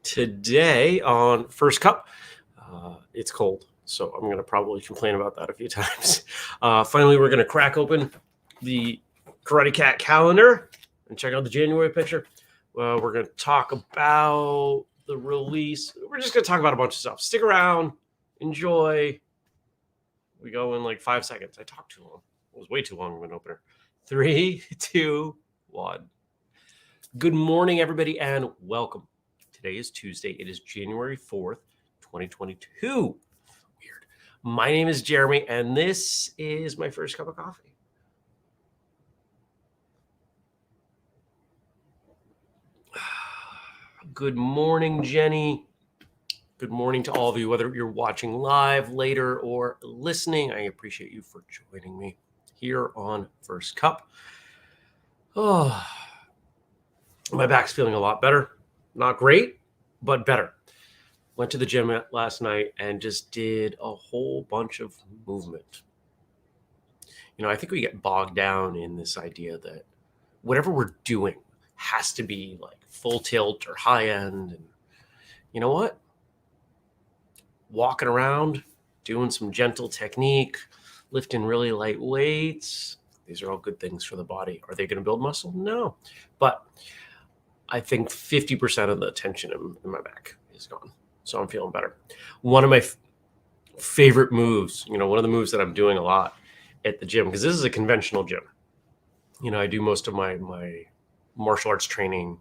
Today on First Cup, it's cold, so I'm going to probably complain about that a few times. Finally, we're going to crack open the Karate Cat calendar and check out the January picture. We're going to talk about the release. We're just going to talk about a bunch of stuff. Stick around, enjoy. We go in like 5 seconds. I talked too long. It was way too long of an opener. 3, 2, 1. Good morning, everybody, and welcome. Today is Tuesday. It is January 4th, 2022. Weird. My name is Jeremy, and this is my first cup of coffee. Good morning, Jenny. Good morning to all of you, whether you're watching live, later, or listening. I appreciate you for joining me here on First Cup. Oh, my back's feeling a lot better. Not great, but better. Went to the gym last night and just did a whole bunch of movement. I think we get bogged down in this idea that whatever we're doing has to be like full tilt or high end. And you know what? Walking around, doing some gentle technique, lifting really light weights. These are all good things for the body. Are they going to build muscle? No. But I think 50% of the tension in my back is gone. So I'm feeling better. One of my favorite moves, one of the moves that I'm doing a lot at the gym, because this is a conventional gym. I do most of my martial arts training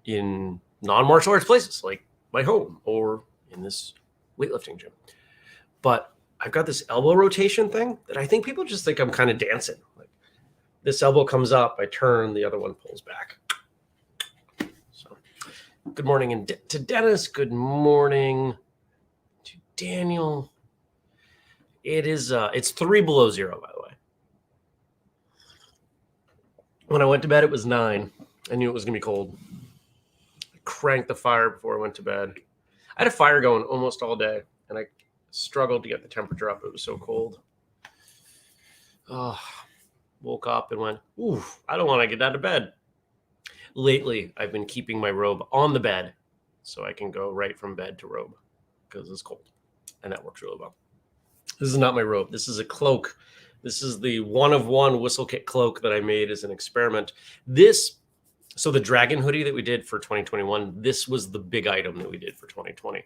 in non-martial arts places, like my home or in this weightlifting gym. But I've got this elbow rotation thing that I think people just think I'm kind of dancing. Like this elbow comes up, I turn, the other one pulls back. So good morning to Dennis. Good morning to Daniel. It's 3 below zero, by the way. When I went to bed, it was 9. I knew it was going to be cold. I cranked the fire before I went to bed. I had a fire going almost all day, and I struggled to get the temperature up. It was so cold. Woke up and went, ooh, I don't want to get out of bed. Lately, I've been keeping my robe on the bed so I can go right from bed to robe because it's cold, and that works really well. This is not my robe. This is a cloak. This is the one-of-one whistlekick cloak that I made as an experiment. So the dragon hoodie that we did for 2021, this was the big item that we did for 2020.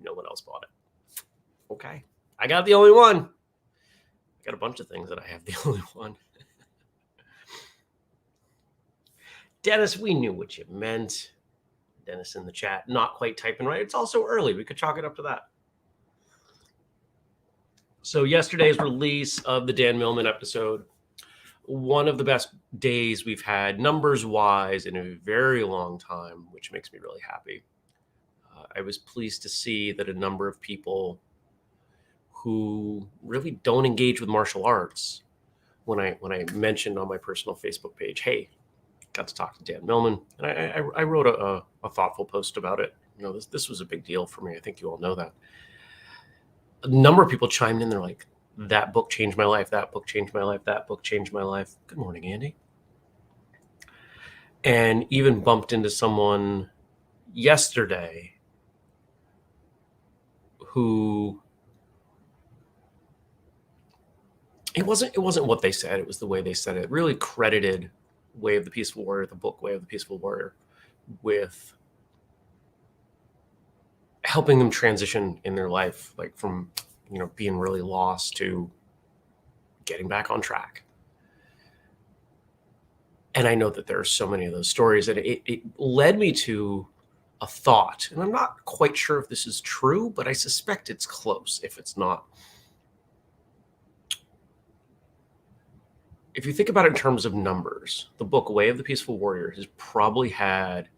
No one else bought it. Okay. I got the only one. I got a bunch of things that I have the only one. Dennis, we knew what you meant. Dennis in the chat, not quite typing right. It's also early. We could chalk it up to that. So yesterday's release of the Dan Millman episode, one of the best days we've had numbers-wise in a very long time, which makes me really happy. I was pleased to see that a number of people who really don't engage with martial arts, when I mentioned on my personal Facebook page, hey, got to talk to Dan Millman, and I wrote a thoughtful post about it. This was a big deal for me. I think you all know that. A number of people chimed in. They're like, that book changed my life. That book changed my life. That book changed my life. Good morning, Andy. And even bumped into someone yesterday who it wasn't what they said. It was the way they said it. Really credited Way of the Peaceful Warrior, the book Way of the Peaceful Warrior, with helping them transition in their life, like from being really lost to getting back on track. And I know that there are so many of those stories, and it led me to a thought, and I'm not quite sure if this is true, but I suspect it's close if it's not. If you think about it in terms of numbers, the book Way of the Peaceful Warrior has probably had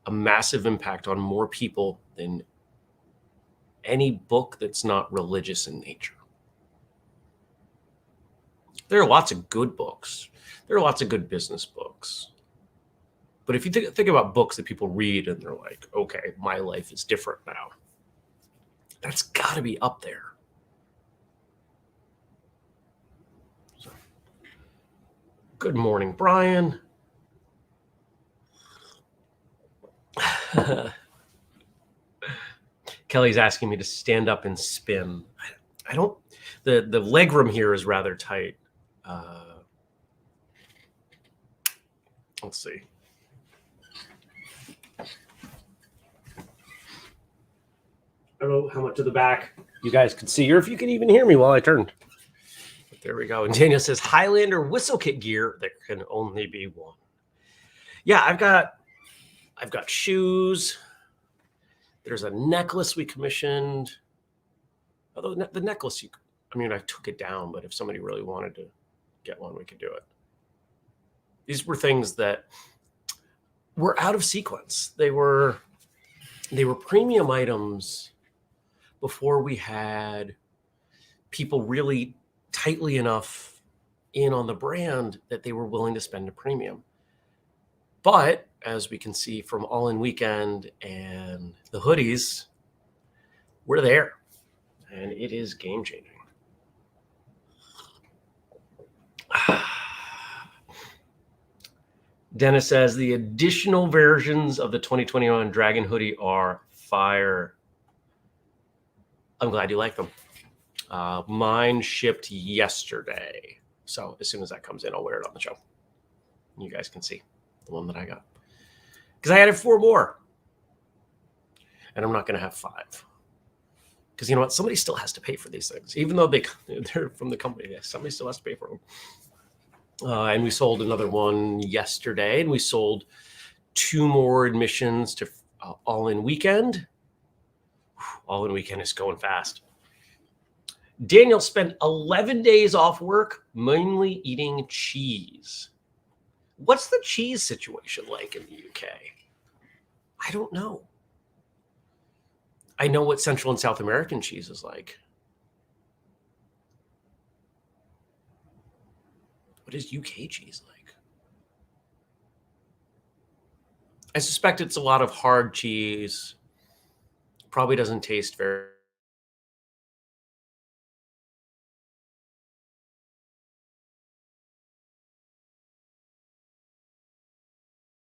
a massive impact on more people than any book that's not religious in nature. There are lots of good books. There are lots of good business books. But if you think about books that people read and they're like, okay, my life is different now, that's got to be up there. So, good morning, Brian. Kelly's asking me to stand up and spin. I don't. The leg room here is rather tight. Let's see. I don't know how much of the back you guys can see, or if you can even hear me while I turn. But there we go. And Daniel says Highlander whistlekick gear. There can only be one. Yeah, I've got shoes. There's a necklace we commissioned. Although the necklace, I took it down, but if somebody really wanted to get one, we could do it. These were things that were out of sequence. They were premium items before we had people really tightly enough in on the brand that they were willing to spend a premium. But as we can see from All In Weekend and the hoodies, we're there. And it is game changing. Dennis says the additional versions of the 2021 Dragon hoodie are fire. I'm glad you like them. Mine shipped yesterday. So as soon as that comes in, I'll wear it on the show. You guys can see the one that I got. Because I added 4 more. And I'm not going to have 5. Because you know what? Somebody still has to pay for these things. Even though they're from the company, somebody still has to pay for them. And we sold another one yesterday. And we sold 2 more admissions to All In Weekend. All In Weekend is going fast. Daniel spent 11 days off work, mainly eating cheese. What's the cheese situation like in the UK? I don't know. I know what Central and South American cheese is like. What is UK cheese like? I suspect it's a lot of hard cheese. Probably doesn't taste very.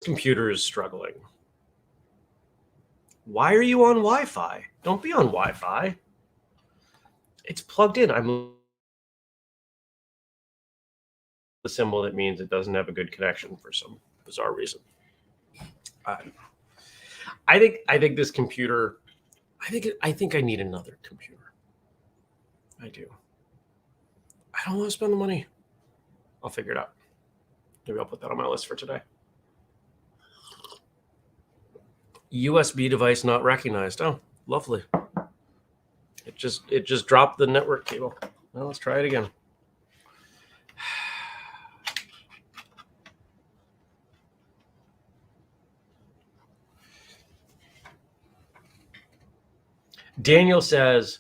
Computer is struggling. Why are you on Wi-Fi? Don't be on Wi-Fi. It's plugged in. I'm the symbol that means it doesn't have a good connection for some bizarre reason. I think this computer. I think I need another computer. I do. I don't want to spend the money. I'll figure it out. Maybe I'll put that on my list for today. USB device not recognized. Oh, lovely. It just dropped the network cable. Well, let's try it again. Daniel says,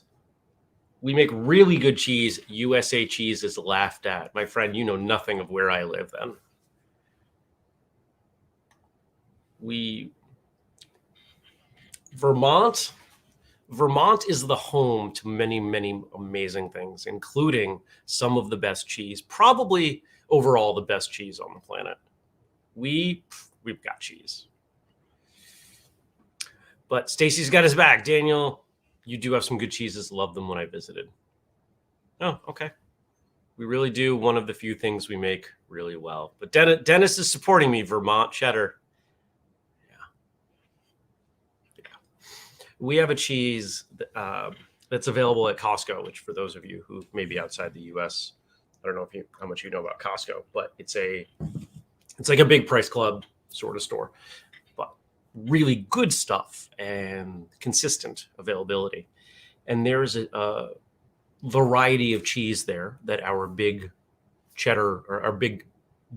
we make really good cheese. USA cheese is laughed at. My friend, you know nothing of where I live then. Vermont is the home to many, many amazing things, including some of the best cheese, probably overall the best cheese on the planet. We've got cheese. But Stacy's got his back. Daniel, you do have some good cheeses. Loved them when I visited. Oh, okay. We really do one of the few things we make really well. But Dennis is supporting me, Vermont cheddar. We have a cheese that's available at Costco, which for those of you who may be outside the U.S., I don't know how much you know about Costco, but it's like a big price club sort of store, but really good stuff and consistent availability. And there's a variety of cheese there that our big cheddar or our big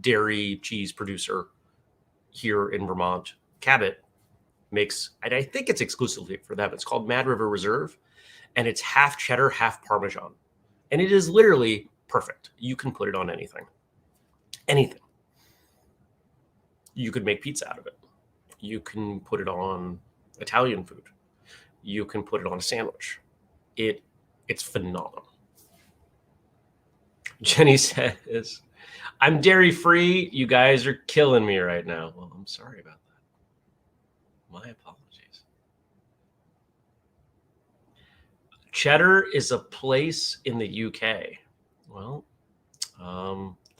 dairy cheese producer here in Vermont, Cabot, makes, and I think it's exclusively for them. It's called Mad River Reserve, and it's half cheddar, half Parmesan. And it is literally perfect. You can put it on anything. Anything. You could make pizza out of it. You can put it on Italian food. You can put it on a sandwich. It's phenomenal. Jenny says, I'm dairy free. You guys are killing me right now. Well, I'm sorry about that. My apologies. Cheddar is a place in the UK. Well,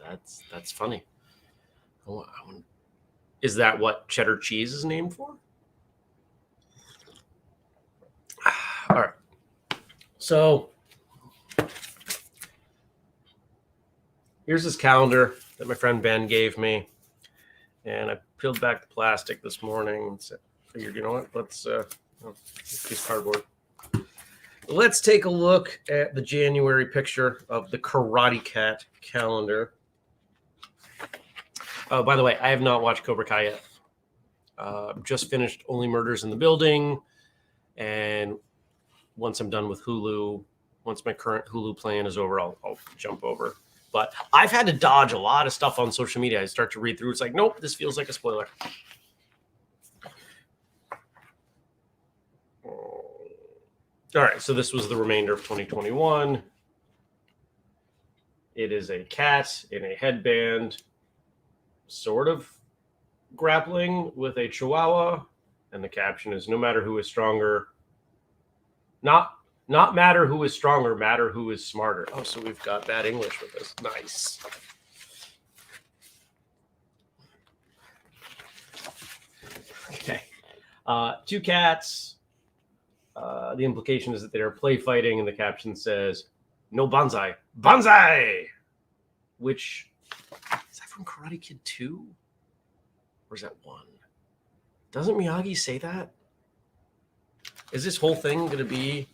that's funny. Oh, is that what cheddar cheese is named for? All right. So here's this calendar that my friend Ben gave me, and I peeled back the plastic this morning and figured, you know what? Let's piece cardboard. Let's take a look at the January picture of the Karate Cat calendar. Oh, by the way, I have not watched Cobra Kai yet. Just finished Only Murders in the Building, and once I'm done with Hulu, once my current Hulu plan is over, I'll jump over. But I've had to dodge a lot of stuff on social media. I start to read through. It's like, nope, this feels like a spoiler. All right, so this was the remainder of 2021. It is a cat in a headband, sort of grappling with a chihuahua, and the caption is, no matter who is stronger, not matter who is stronger, matter who is smarter. Oh, so we've got bad English with this. Nice. Okay. Two cats. The implication is that they are play fighting, and the caption says, no bonsai. Bonsai! Which, is that from Karate Kid 2? Or is that 1? Doesn't Miyagi say that? Is this whole thing going to be...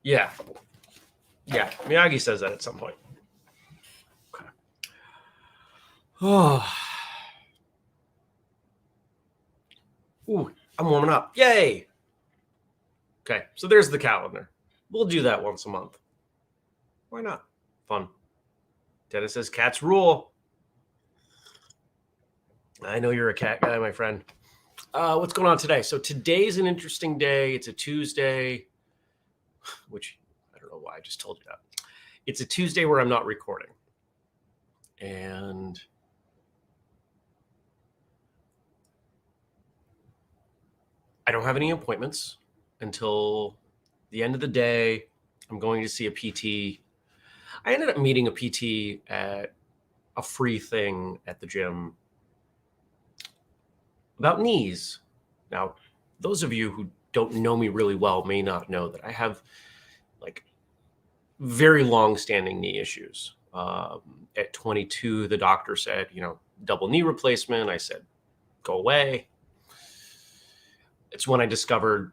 Yeah. Yeah, Miyagi says that at some point. Okay. Oh. Ooh, I'm warming up. Yay! Okay, so there's the calendar. We'll do that once a month. Why not? Fun. Dennis says cats rule. I know you're a cat guy, my friend. What's going on today? So today's an interesting day. It's a Tuesday, which I don't know why I just told you that. It's a Tuesday where I'm not recording. And I don't have any appointments until the end of the day. I'm going to see a PT. I ended up meeting a PT at a free thing at the gym about knees. Now, those of you who don't know me really well may not know that I have like very long-standing knee issues. At 22, the doctor said, double knee replacement. I said, go away. It's when I discovered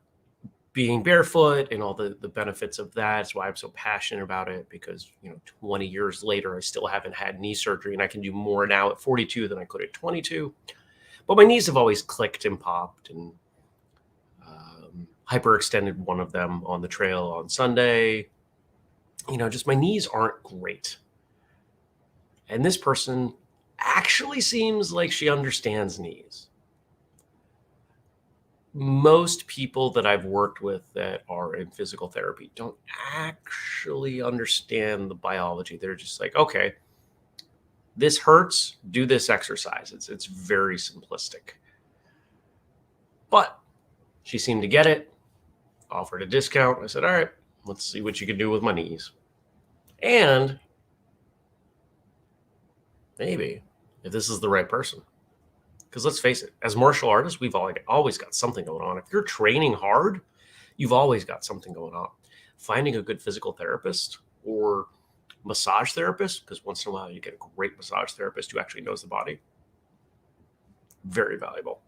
being barefoot and all the benefits of that. That's why I'm so passionate about it, because 20 years later, I still haven't had knee surgery, and I can do more now at 42 than I could at 22. But my knees have always clicked and popped, and hyperextended one of them on the trail on Sunday. Just my knees aren't great. And this person actually seems like she understands knees. Most people that I've worked with that are in physical therapy don't actually understand the biology. They're just like, okay, this hurts, do this exercise. It's very simplistic. But she seemed to get it, offered a discount. I said, all right, let's see what you can do with my knees. And maybe if this is the right person. Because let's face it, as martial artists, we've always got something going on. If you're training hard, you've always got something going on. Finding a good physical therapist or massage therapist, because once in a while you get a great massage therapist who actually knows the body, very valuable.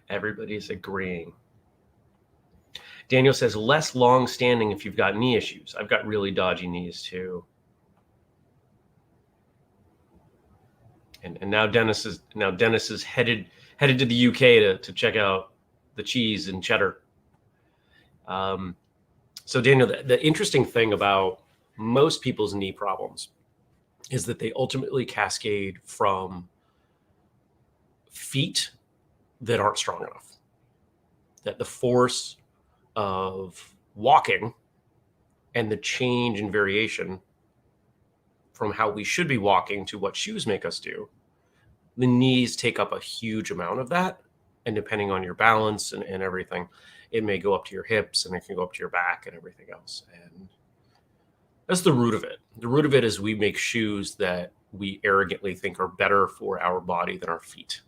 Everybody's agreeing. Daniel says less long standing if you've got knee issues. I've got really dodgy knees too. And now Dennis is headed to the UK to check out the cheese and cheddar. So Daniel, the interesting thing about most people's knee problems is that they ultimately cascade from feet that aren't strong enough. That the force of walking and the change in variation from how we should be walking to what shoes make us do, the knees take up a huge amount of that. And depending on your balance and everything, it may go up to your hips and it can go up to your back and everything else. And that's the root of it. The root of it is we make shoes that we arrogantly think are better for our body than our feet.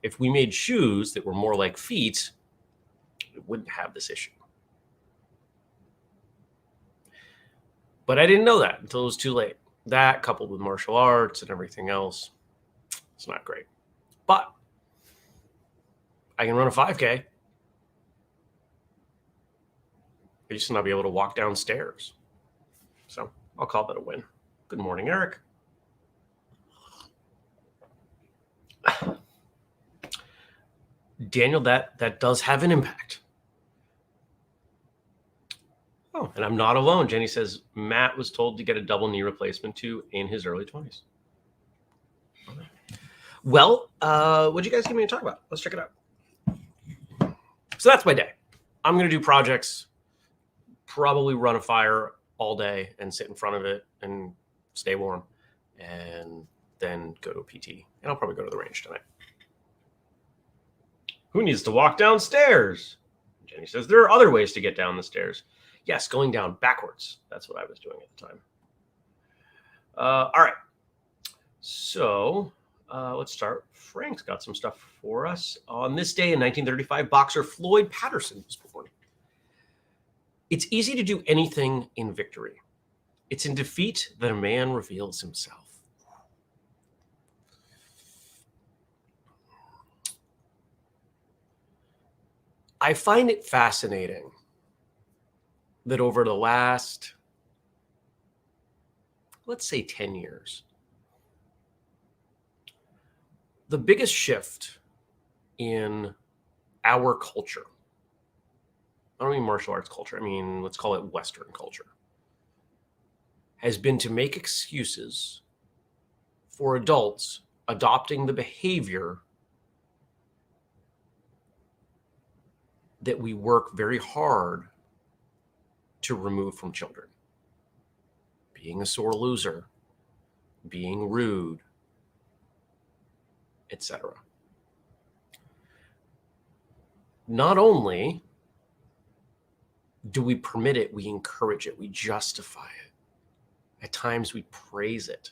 If we made shoes that were more like feet, it wouldn't have this issue. But I didn't know that until it was too late. That coupled with martial arts and everything else, it's not great. But I can run a 5K. I used to not be able to walk downstairs. So I'll call that a win. Good morning, Eric. Daniel, that does have an impact. Oh, and I'm not alone. Jenny says Matt was told to get a double knee replacement too in his early 20s. Well, what'd you guys give me to talk about? Let's check it out. So that's my day. I'm going to do projects, probably run a fire all day and sit in front of it and stay warm, and then go to a PT. And I'll probably go to the range tonight. Who needs to walk downstairs? Jenny says there are other ways to get down the stairs. Yes, going down backwards. That's what I was doing at the time. All right. So let's start. Frank's got some stuff for us. On this day in 1935, boxer Floyd Patterson was born. It's easy to do anything in victory. It's in defeat that a man reveals himself. I find it fascinating that over the last, let's say 10 years, the biggest shift in our culture, I don't mean martial arts culture, I mean, let's call it Western culture, has been to make excuses for adults adopting the behavior that we work very hard to remove from children. Being a sore loser, being rude, etc. Not only do we permit it, we encourage it, we justify it. At times we praise it.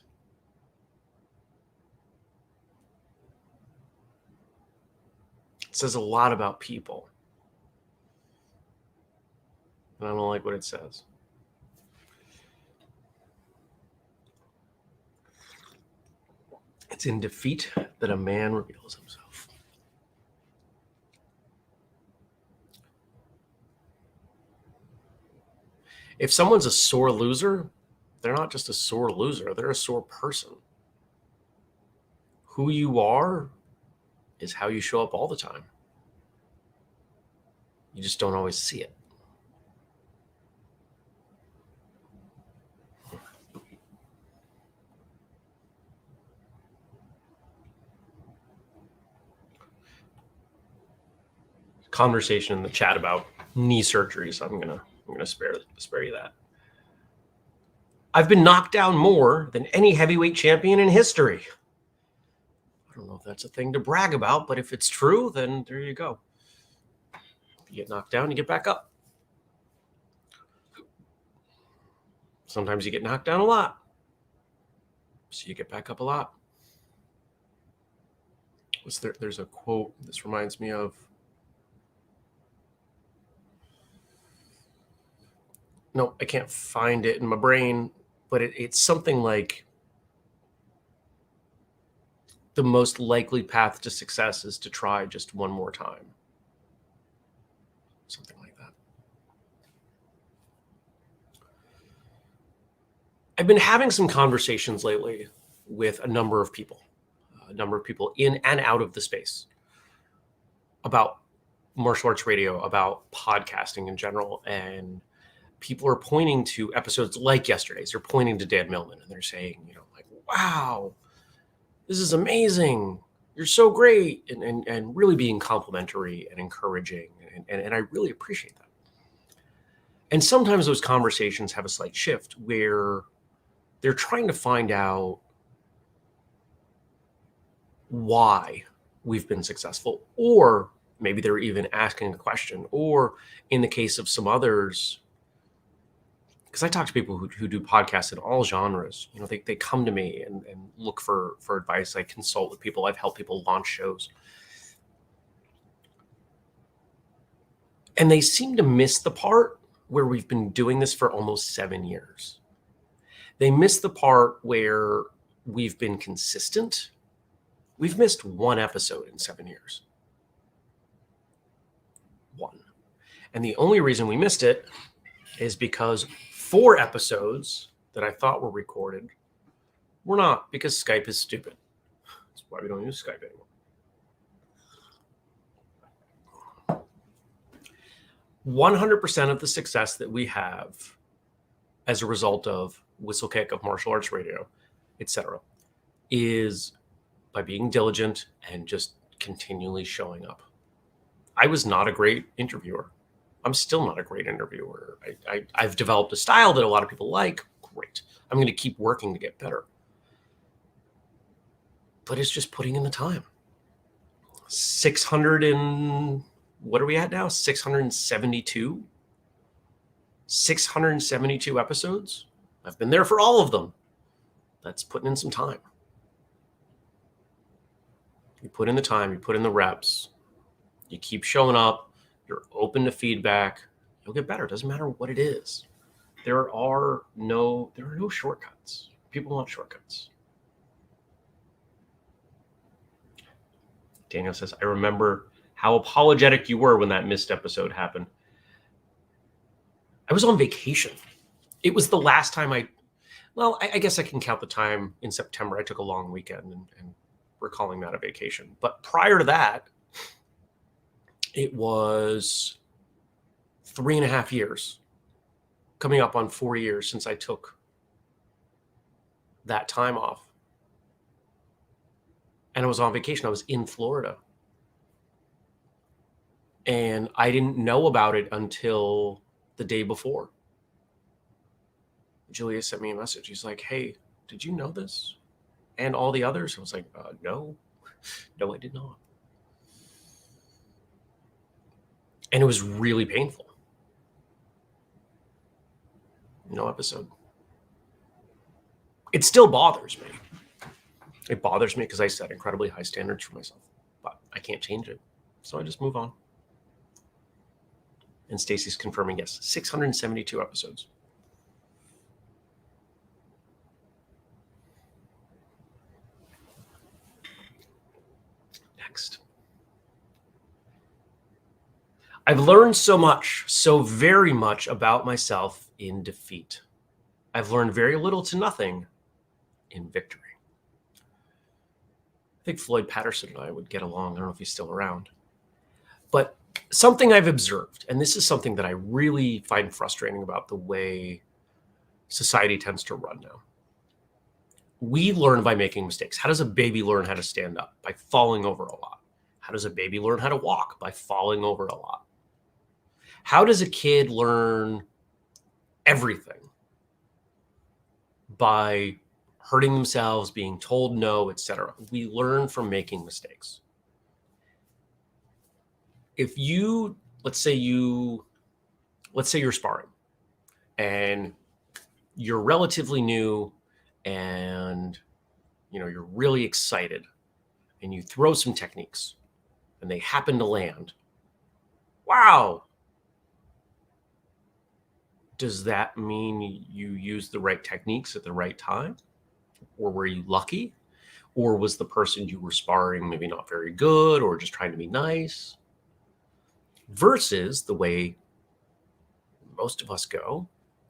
It says a lot about people. And I don't like what it says. It's in defeat that a man reveals himself. If someone's a sore loser, they're not just a sore loser, they're a sore person. Who you are is how you show up all the time. You just don't always see it. Conversation in the chat about knee surgery, so I'm gonna spare you that. I've been knocked down more than any heavyweight champion in history. I don't know if that's a thing to brag about, but if it's true, then there you go. If you get knocked down, you get back up. Sometimes you get knocked down a lot, so you get back up a lot. There's a quote this reminds me of. No, I can't find it in my brain, but it's something like the most likely path to success is to try just one more time. Something like that. I've been having some conversations lately with a number of people in and out of the space about martial arts radio, about podcasting in general, and people are pointing to episodes like yesterday's. They're pointing to Dan Millman and they're saying, like, wow, this is amazing. You're so great. And really being complimentary and encouraging. And I really appreciate that. And sometimes those conversations have a slight shift where they're trying to find out why we've been successful, or maybe they're even asking a question, or in the case of some others, because I talk to people who do podcasts in all genres, they come to me and look for advice. I consult with people. I've helped people launch shows. And they seem to miss the part where we've been doing this for almost 7 years. They miss the part where we've been consistent. We've missed one episode in 7 years. One. And the only reason we missed it is because 4 episodes that I thought were recorded were not, because Skype is stupid. That's why we don't use Skype anymore. 100% of the success that we have as a result of whistlekick, of martial arts radio, etc., is by being diligent and just continually showing up. I was not a great interviewer. I'm still not a great interviewer. I've developed a style that a lot of people like. Great. I'm going to keep working to get better. But it's just putting in the time. 600 and what are we at now? 672? 672 episodes. I've been there for all of them. That's putting in some time. You put in the time, you put in the reps, you keep showing up, you're open to feedback, you'll get better. It doesn't matter what it is. There are no shortcuts. People want shortcuts. Daniel says, I remember how apologetic you were when that missed episode happened. I was on vacation. It was the last time I guess I can count the time in September. I took a long weekend and we're calling that a vacation. But prior to that, it was 3.5 years, coming up on 4 years since I took that time off. And I was on vacation. I was in Florida. And I didn't know about it until the day before. Julia sent me a message. He's like, hey, did you know this? And all the others? I was like, no, I did not. And it was really painful. No episode. It still bothers me. It bothers me because I set incredibly high standards for myself, but I can't change it. So I just move on. And Stacy's confirming, yes, 672 episodes. Next. I've learned so very much about myself in defeat. I've learned very little to nothing in victory. I think Floyd Patterson and I would get along. I don't know if he's still around. But something I've observed, and this is something that I really find frustrating about the way society tends to run now. We learn by making mistakes. How does a baby learn how to stand up? By falling over a lot. How does a baby learn how to walk? By falling over a lot. How does a kid learn everything? By hurting themselves, being told no, etc. We learn from making mistakes. If you, let's say you're sparring and you're relatively new and you're really excited and you throw some techniques and they happen to land. Wow. Does that mean you used the right techniques at the right time? Or were you lucky? Or was the person you were sparring maybe not very good or just trying to be nice? Versus the way most of us go,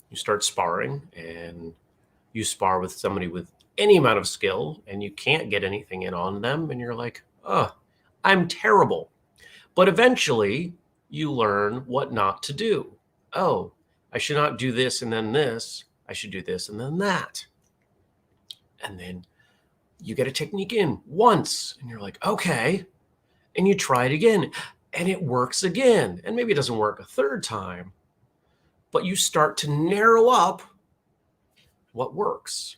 you start sparring and you spar with somebody with any amount of skill and you can't get anything in on them and you're like, oh, I'm terrible. But eventually you learn what not to do. Oh, I should not do this and then this. I should do this and then that. And then you get a technique in once and you're like, okay. And you try it again and it works again. And maybe it doesn't work a third time, but you start to narrow up what works.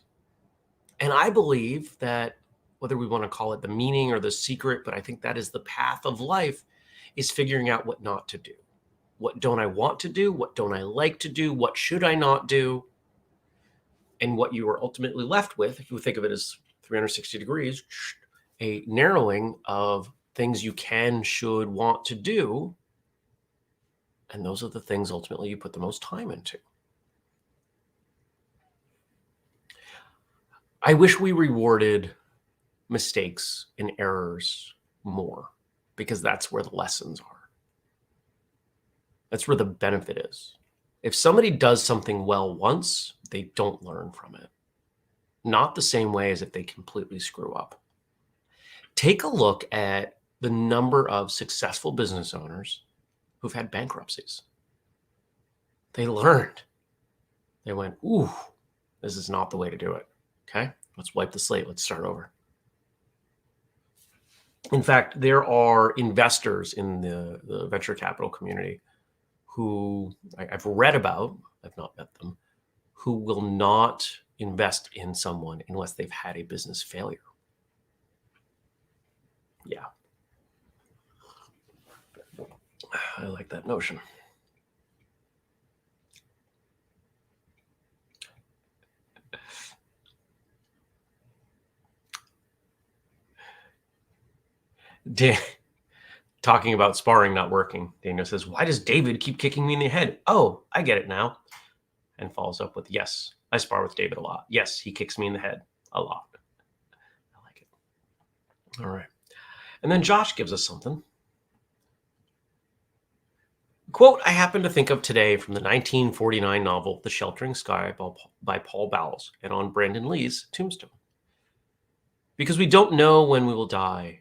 And I believe that whether we want to call it the meaning or the secret, but I think that is the path of life, is figuring out what not to do. What don't I want to do? What don't I like to do? What should I not do? And what you are ultimately left with, if you think of it as 360 degrees, a narrowing of things you can, should, want to do. And those are the things ultimately you put the most time into. I wish we rewarded mistakes and errors more, because that's where the lessons are. That's where the benefit is. If somebody does something well once, they don't learn from it. Not the same way as if they completely screw up. Take a look at the number of successful business owners who've had bankruptcies. They learned. They went, ooh, this is not the way to do it. Okay, let's wipe the slate. Let's start over. In fact, there are investors in the venture capital community who I've read about, I've not met them, who will not invest in someone unless they've had a business failure. Yeah. I like that notion. Talking about sparring not working, Daniel says, why does David keep kicking me in the head? Oh, I get it now. And follows up with, yes, I spar with David a lot. Yes, he kicks me in the head a lot. I like it. All right. And then Josh gives us something. Quote I happen to think of today from the 1949 novel The Sheltering Sky by Paul Bowles and on Brandon Lee's Tombstone. Because we don't know when we will die,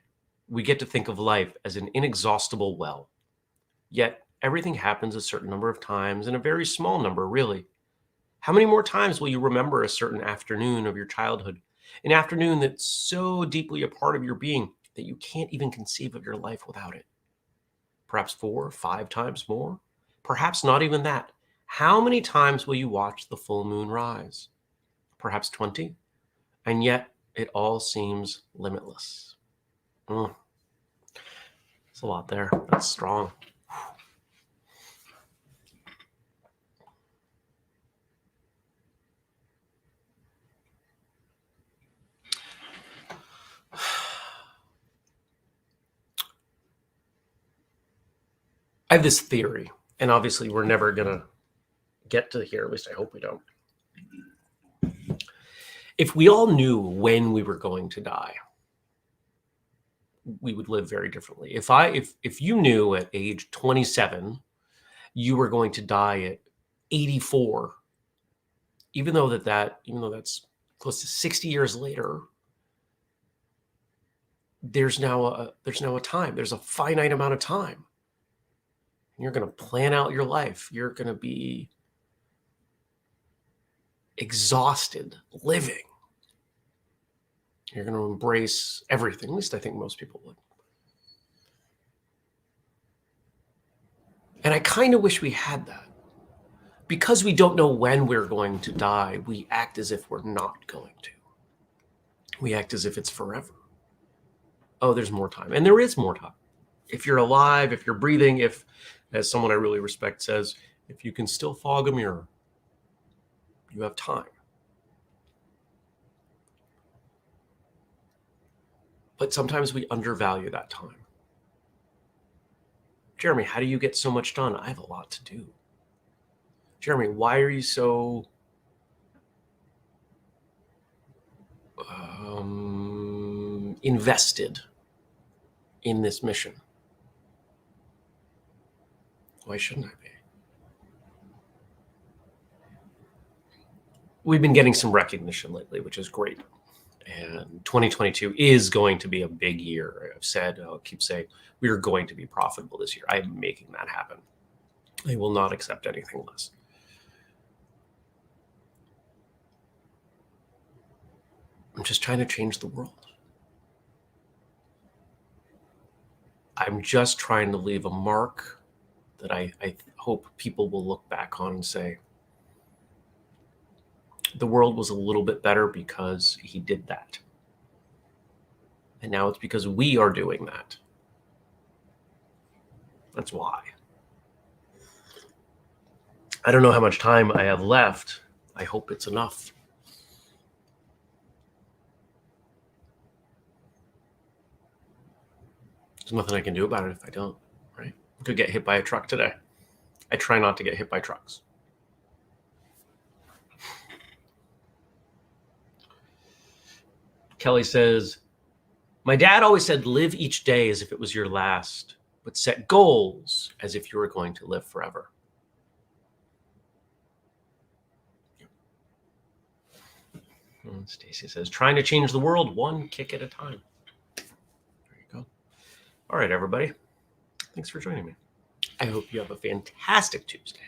we get to think of life as an inexhaustible well. Yet everything happens a certain number of times, and a very small number, really. How many more times will you remember a certain afternoon of your childhood? An afternoon that's so deeply a part of your being that you can't even conceive of your life without it. Perhaps 4 or 5 times more? Perhaps not even that. How many times will you watch the full moon rise? Perhaps 20? And yet it all seems limitless. There's a lot there. That's strong. I have this theory, and obviously we're never going to get to here. At least I hope we don't. If we all knew when we were going to die, we would live very differently. If you knew at age 27 you were going to die at 84, even though that's close to 60 years later, there's now a time. There's a finite amount of time. And you're going to plan out your life. You're going to be exhausted living. You're going to embrace everything. At least I think most people would. And I kind of wish we had that. Because we don't know when we're going to die, we act as if we're not going to. We act as if it's forever. Oh, there's more time. And there is more time. If you're alive, if you're breathing, if, as someone I really respect says, if you can still fog a mirror, you have time. But sometimes we undervalue that time. Jeremy, how do you get so much done? I have a lot to do. Jeremy, why are you so invested in this mission? Why shouldn't I be? We've been getting some recognition lately, which is great. And 2022 is going to be a big year. I'll keep saying, we are going to be profitable this year. I am making that happen. I will not accept anything less. I'm just trying to change the world. I'm just trying to leave a mark that I hope people will look back on and say, The world was a little bit better because he did that. And now it's because we are doing that. That's why. I don't know how much time I have left. I hope it's enough. There's nothing I can do about it if I don't, right? I could get hit by a truck today. I try not to get hit by trucks. Kelly says, my dad always said, live each day as if it was your last, but set goals as if you were going to live forever. Stacy says, trying to change the world one kick at a time. There you go. All right, everybody. Thanks for joining me. I hope you have a fantastic Tuesday.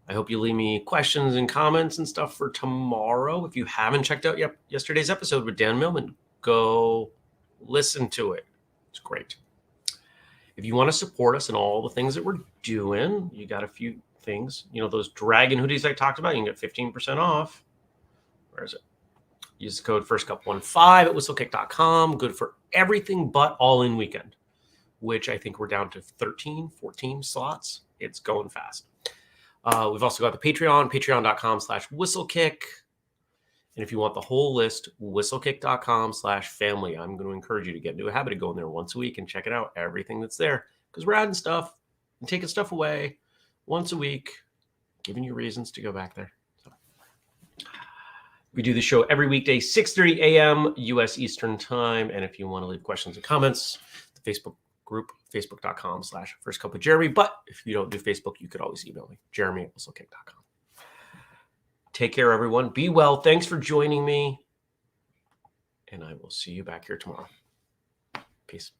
I hope you leave me questions and comments and stuff for tomorrow. If you haven't checked out yesterday's episode with Dan Millman, go listen to it. It's great. If you want to support us in all the things that we're doing, you got a few things. You know, those dragon hoodies I talked about, you can get 15% off. Where is it? Use the code FirstCup15 at whistlekick.com. Good for everything but All-In Weekend, which I think we're down to 13, 14 slots. It's going fast. We've also got the Patreon, patreon.com/whistlekick. And if you want the whole list, whistlekick.com/family. I'm going to encourage you to get into a habit of going there once a week and check it out, everything that's there. Because we're adding stuff and taking stuff away once a week, giving you reasons to go back there. So, we do the show every weekday, 6:30 a.m. U.S. Eastern Time. And if you want to leave questions and comments, the Facebook group, facebook.com/firstcupwithjeremy. But if you don't do Facebook, you could always email me, jeremy@whistlekick.com. Take care, everyone. Be well. Thanks for joining me. And I will see you back here tomorrow. Peace.